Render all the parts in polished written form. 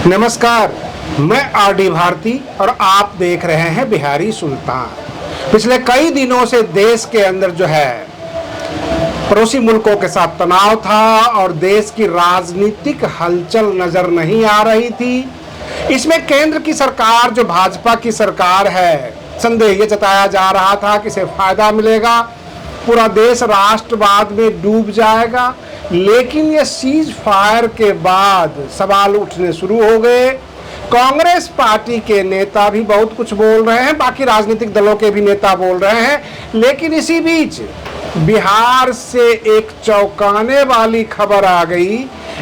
नमस्कार, मैं आरडी भारती और आप देख रहे हैं बिहारी सुल्तान। पिछले कई दिनों से देश के अंदर जो है पड़ोसी मुल्कों के साथ तनाव था और देश की राजनीतिक हलचल नजर नहीं आ रही थी। इसमें केंद्र की सरकार जो भाजपा की सरकार है, संदेह ये जताया जा रहा था कि इसे फायदा मिलेगा, पूरा देश राष्ट्रवाद में डूब जाएगा। लेकिन ये सीज फायर के बाद सवाल उठने शुरू हो गए। कांग्रेस पार्टी के नेता भी बहुत कुछ बोल रहे हैं, बाकी राजनीतिक दलों के भी नेता बोल रहे हैं। लेकिन इसी बीच बिहार से एक चौंकाने वाली खबर आ गई।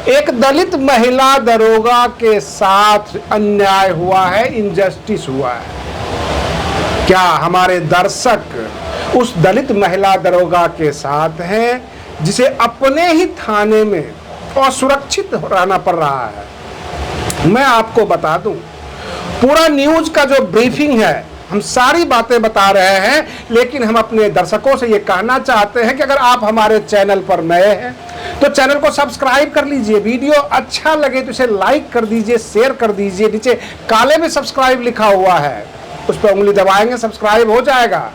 एक दलित महिला दरोगा के साथ अन्याय हुआ है, इनजस्टिस हुआ है। क्या हमारे दर्शक उस दलित महिला दरोगा के साथ हैं जिसे अपने ही थाने में असुरक्षित रहना पड़ रहा है? मैं आपको बता दूं, पूरा न्यूज का जो ब्रीफिंग है, हम सारी बातें बता रहे हैं। लेकिन हम अपने दर्शकों से ये कहना चाहते हैं कि अगर आप हमारे चैनल पर नए हैं तो चैनल को सब्सक्राइब कर लीजिए। वीडियो अच्छा लगे तो इसे लाइक कर दीजिए, शेयर कर दीजिए। नीचे काले में सब्सक्राइब लिखा हुआ है, उस पर उंगली दबाएंगे, सब्सक्राइब हो जाएगा।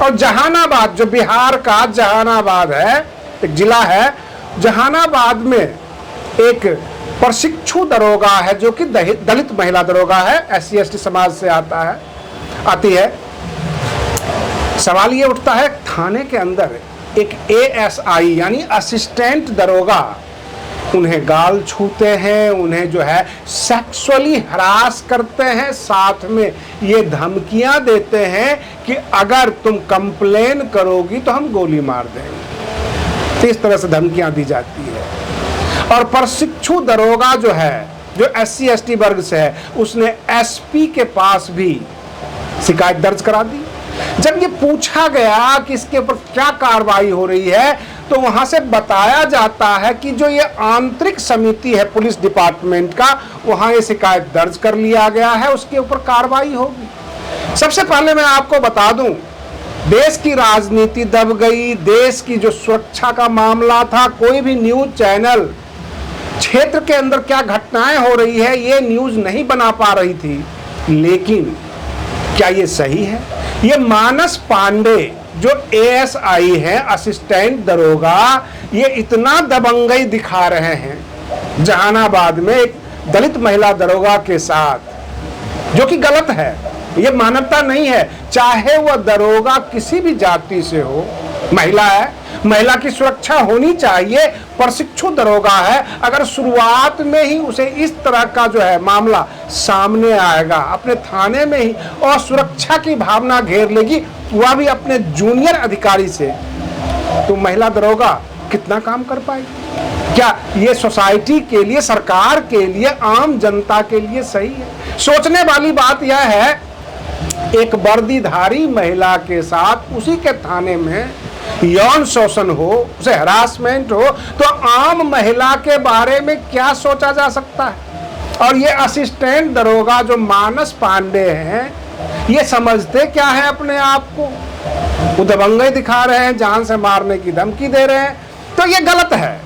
और जहानाबाद, जो बिहार का जहानाबाद है, एक जिला है, जहानाबाद में एक प्रशिक्षु दरोगा है जो कि दलित महिला दरोगा है, SC/ST समाज से आती है। सवाल ये उठता है, थाने के अंदर एक ASI यानी असिस्टेंट दरोगा उन्हें गाल छूते हैं, उन्हें जो है सेक्सुअली हरास करते हैं, साथ में ये धमकियां देते हैं कि अगर तुम कंप्लेन करोगी तो हम गोली मार देंगे। इस तरह से धमकियां दी जाती है। और प्रशिक्षु दरोगा जो है, जो SC/ST वर्ग से है, उसने SP के पास भी शिकायत दर्ज करा दी। जब ये पूछा गया कि इसके ऊपर क्या कार्रवाई हो रही है, तो वहां से बताया जाता है कि जो ये आंतरिक समिति है पुलिस डिपार्टमेंट का, वहां ये शिकायत दर्ज कर लिया गया है, उसके ऊपर कार्रवाई होगी। सबसे पहले मैं आपको बता दूं, देश की राजनीति दब गई। देश की जो सुरक्षा का मामला था, कोई भी न्यूज चैनल क्षेत्र के अंदर क्या घटनाएं हो रही है ये न्यूज नहीं बना पा रही थी। लेकिन क्या ये सही है? ये मानस पांडे जो ASI है, असिस्टेंट दरोगा, ये इतना दबंगई दिखा रहे हैं जहानाबाद में एक दलित महिला दरोगा के साथ, जो कि गलत है। ये मानवता नहीं है। चाहे वह दरोगा किसी भी जाति से हो, महिला है, महिला की सुरक्षा होनी चाहिए। प्रशिक्षु दरोगा है, अगर शुरुआत में ही उसे इस तरह का जो है मामला सामने आएगा, अपने थाने में ही और सुरक्षा की भावना घेर लेगी, वह भी अपने जूनियर अधिकारी से, तो महिला दरोगा कितना काम कर पाएगी? क्या ये सोसाइटी के लिए, सरकार के लिए, आम जनता के लिए सही है? सोचने वाली बात यह है, एक वर्दीधारी महिला के साथ उसी के थाने में यौन शोषण हो, उसे हरासमेंट हो, तो आम महिला के बारे में क्या सोचा जा सकता है? और ये असिस्टेंट दरोगा जो मानस पांडे हैं, ये समझते क्या है अपने आप को? वो दबंगई दिखा रहे हैं, जान से मारने की धमकी दे रहे हैं, तो ये गलत है।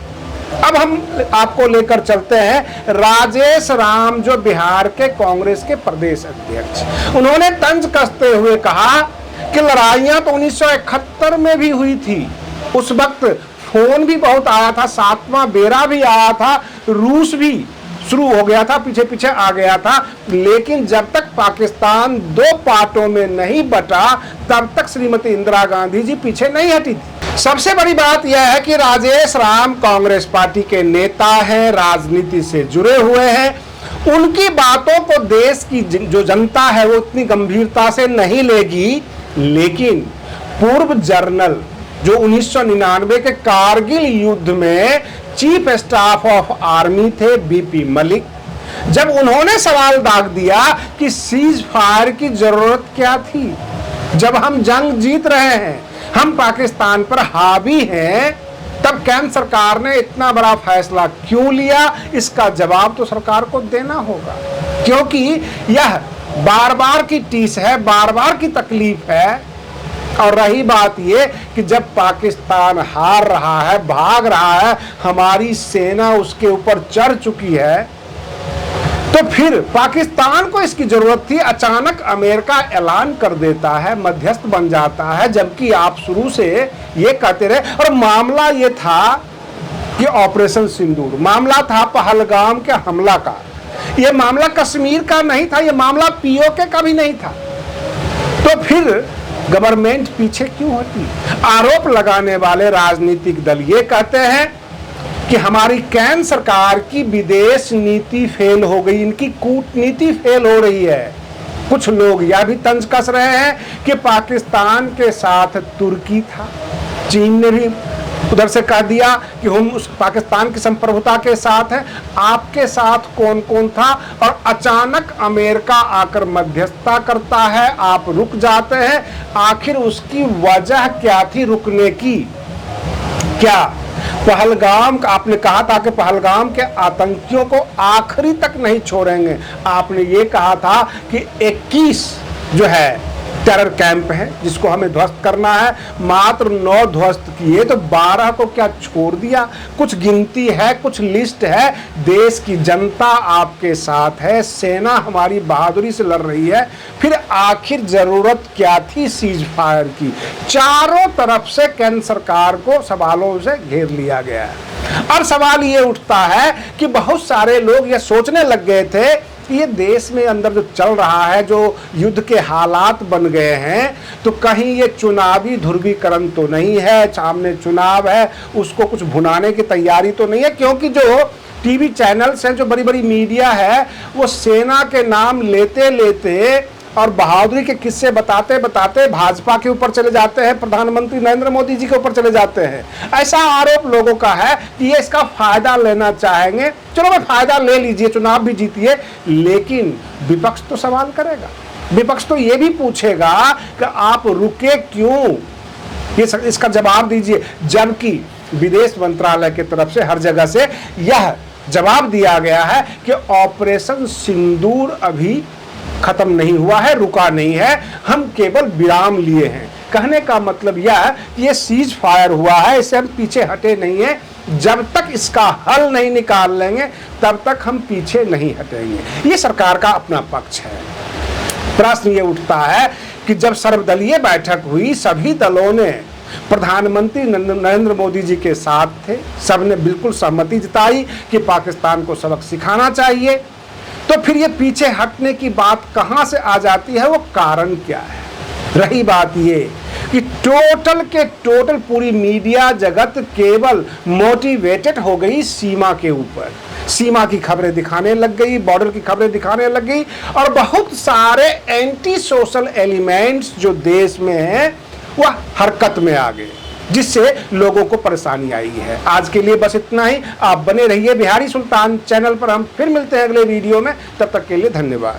अब हम आपको लेकर चलते हैं राजेश राम, जो बिहार के कांग्रेस के प्रदेश अध्यक्ष। उन्होंने तंज कसते हुए कहा कि लड़ाइयां तो 1971 में भी हुई थी, उस वक्त फोन भी बहुत आया था, 7वां बेरा भी आया था, रूस भी शुरू हो गया था, पीछे पीछे आ गया था। लेकिन जब तक पाकिस्तान 2 पार्टों में नहीं बटा, तब तक श्रीमती इंदिरा गांधी जी पीछे नहीं हटी थी। सबसे बड़ी बात यह है कि राजेश राम कांग्रेस पार्टी के नेता हैं, राजनीति से जुड़े हुए हैं। उनकी बातों को देश की जो जनता है वो इतनी गंभीरता से नहीं लेगी। लेकिन पूर्व जर्नल जो 1999 के कारगिल युद्ध में चीफ स्टाफ ऑफ आर्मी थे, BP मलिक, जब उन्होंने सवाल दाग दिया कि सीज फायर की जरूरत क्या थी, जब हम जंग जीत रहे हैं, हम पाकिस्तान पर हावी हैं, तब केंद्र सरकार ने इतना बड़ा फैसला क्यों लिया? इसका जवाब तो सरकार को देना होगा, क्योंकि यह बार बार की टीस है, बार बार की तकलीफ है। और रही बात ये कि जब पाकिस्तान हार रहा है, भाग रहा है, हमारी सेना उसके ऊपर चढ़ चुकी है, तो फिर पाकिस्तान को इसकी जरूरत थी, अचानक अमेरिका ऐलान कर देता है, मध्यस्थ बन जाता है, जबकि आप शुरू से ये कहते रहे। और मामला ये था कि ऑपरेशन सिंदूर, मामला था पहलगाम के हमला का, ये मामला कश्मीर का नहीं था, ये मामला पीओके का भी नहीं था। तो फिर गवर्नमेंट पीछे क्यों होती? आरोप लगाने वाले राजनीतिक दल ये कहते हैं कि हमारी केंद्र सरकार की विदेश नीति फेल हो गई, इनकी कूटनीति फेल हो रही है। कुछ लोग यह भी तंज कस रहे हैं कि पाकिस्तान के साथ तुर्की था, चीन ने भी उधर से कह दिया कि हम उस पाकिस्तान की संप्रभुता के साथ हैं, आपके साथ कौन कौन था? और अचानक अमेरिका आकर मध्यस्थता करता है, आप रुक जाते हैं। आखिर उसकी वजह क्या थी रुकने की? क्या पहलगाम, आपने कहा था कि पहलगाम के आतंकियों को आखिरी तक नहीं छोड़ेंगे। आपने ये कहा था कि 21 जो है टेरर कैंप है जिसको हमें ध्वस्त करना है, मात्र 9 ध्वस्त किए, तो 12 को क्या छोड़ दिया? कुछ गिनती है, कुछ लिस्ट है। देश की जनता आपके साथ है, सेना हमारी बहादुरी से लड़ रही है, फिर आखिर जरूरत क्या थी सीज फायर की? चारों तरफ से केंद्र सरकार को सवालों से घेर लिया गया है। और सवाल ये उठता है कि बहुत सारे लोग ये सोचने लग गए थे ये देश में अंदर जो चल रहा है, जो युद्ध के हालात बन गए हैं, तो कहीं ये चुनावी ध्रुवीकरण तो नहीं है, सामने चुनाव है, उसको कुछ भुनाने की तैयारी तो नहीं है? क्योंकि जो टीवी चैनल्स हैं, जो बड़ी बड़ी मीडिया है, वो सेना के नाम लेते लेते और बहादुरी के किस्से बताते बताते भाजपा के ऊपर चले जाते हैं, प्रधानमंत्री नरेंद्र मोदी जी के ऊपर चले जाते हैं। ऐसा आरोप लोगों का है कि ये इसका फायदा लेना चाहेंगे। चलो भाई फायदा ले लीजिए, चुनाव भी जीतिए, लेकिन विपक्ष तो सवाल करेगा, विपक्ष तो ये भी पूछेगा कि आप रुके क्यों, ये इसका जवाब दीजिए। जबकि विदेश मंत्रालय की तरफ से हर जगह से यह जवाब दिया गया है कि ऑपरेशन सिंदूर अभी खत्म नहीं हुआ है, रुका नहीं है, हम केवल विराम लिए हैं। कहने का मतलब यह है कि ये सीज फायर हुआ है, इससे हम पीछे हटे नहीं हैं। जब तक इसका हल नहीं निकाल लेंगे तब तक हम पीछे नहीं हटेंगे। ये सरकार का अपना पक्ष है। प्रश्न ये उठता है कि जब सर्वदलीय बैठक हुई, सभी दलों ने प्रधानमंत्री नरेंद्र मोदी जी के साथ थे, सबने बिल्कुल सहमति जताई कि पाकिस्तान को सबक सिखाना चाहिए। तो फिर ये पीछे हटने की बात कहां से आ जाती है? वो कारण क्या है? रही बात ये कि टोटल के टोटल पूरी मीडिया जगत केवल मोटिवेटेड हो गई सीमा के ऊपर, सीमा की खबरें दिखाने लग गई, बॉर्डर की खबरें दिखाने लग गई, और बहुत सारे एंटी सोशल एलिमेंट्स जो देश में हैं वह हरकत में आ गए, जिससे लोगों को परेशानी आई है। आज के लिए बस इतना ही। आप बने रहिए बिहारी सुल्तान चैनल पर, हम फिर मिलते हैं अगले वीडियो में। तब तक के लिए धन्यवाद।